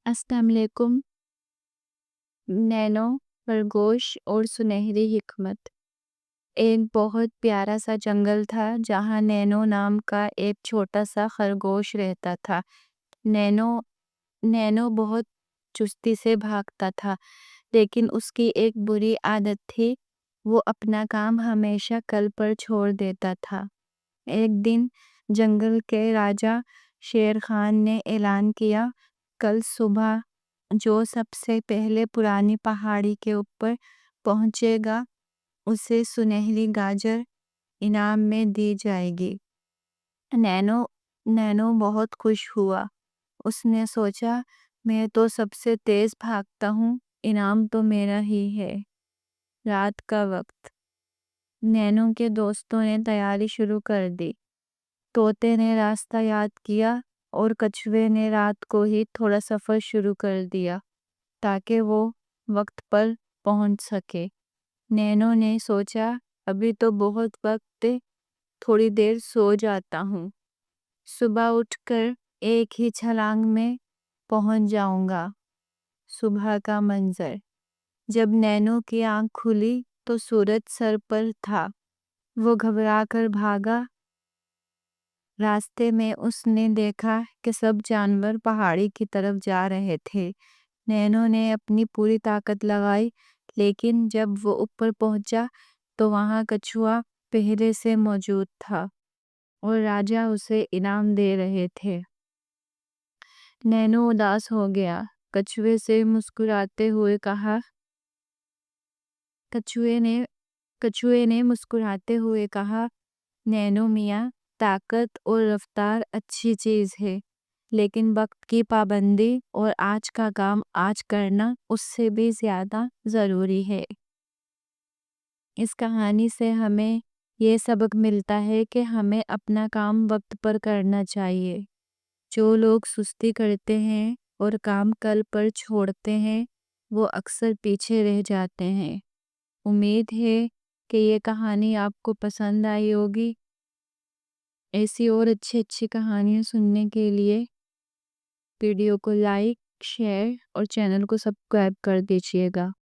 السلام علیکم۔ نینو، خرگوش اور سنہری حکمت۔ ایک بہت پیارا سا جنگل تھا جہاں نینو نام کا ایک چھوٹا سا خرگوش رہتا تھا۔ نینو بہت چستی سے بھاگتا تھا، لیکن اس کی ایک بری عادت تھی، وہ اپنا کام ہمیشہ کل پر چھوڑ دیتا تھا۔ ایک دن جنگل کے راجا شیر خان نے اعلان کیا، کل صبح جو سب سے پہلے پرانی پہاڑی کے اوپر پہنچے گا اسے سنہری گاجر انعام میں دی جائے گی۔ نینو بہت خوش ہوا۔ اس نے سوچا، میں تو سب سے تیز بھاگتا ہوں، انعام تو میرا ہی ہے۔ رات کا وقت، نینو کے دوستوں نے تیاری شروع کر دی۔ طوطے نے راستہ یاد کیا اور کچھوے نے رات کو ہی تھوڑا سفر شروع کر دیا تاکہ وہ وقت پر پہنچ سکے۔ نینو نے سوچا، ابھی تو بہت وقت ہے، تھوڑی دیر سو جاتا ہوں، صبح اٹھ کر ایک ہی چھلانگ میں پہنچ جاؤں گا۔ صبح کا منظر، جب نینو کی آنکھ کھلی تو سورج سر پر تھا۔ وہ گھبرا کر بھاگا۔ راستے میں اس نے دیکھا کہ سب جانور پہاڑی کی طرف جا رہے تھے۔ نینو نے اپنی پوری طاقت لگائی، لیکن جب وہ اوپر پہنچا تو وہاں کچھوا پہلے سے موجود تھا اور راجا اسے انعام دے رہے تھے۔ نینو اداس ہو گیا۔ کچھوے نے مسکراتے ہوئے کہا، نینو میاں، طاقت اور رفتار اچھی چیز ہے، لیکن وقت کی پابندی اور آج کا کام آج کرنا اس سے بھی زیادہ ضروری ہے۔ اس کہانی سے ہمیں یہ سبق ملتا ہے کہ ہمیں اپنا کام وقت پر کرنا چاہیے۔ جو لوگ سستی کرتے ہیں اور کام کل پر چھوڑتے ہیں وہ اکثر پیچھے رہ جاتے ہیں۔ امید ہے کہ یہ کہانی آپ کو پسند آئی ہوگی۔ ایسی اور اچھی کہانیاں سننے کے لیے ویڈیو کو لائک، شیئر اور چینل کو سبسکرائب کر دیجیے گا۔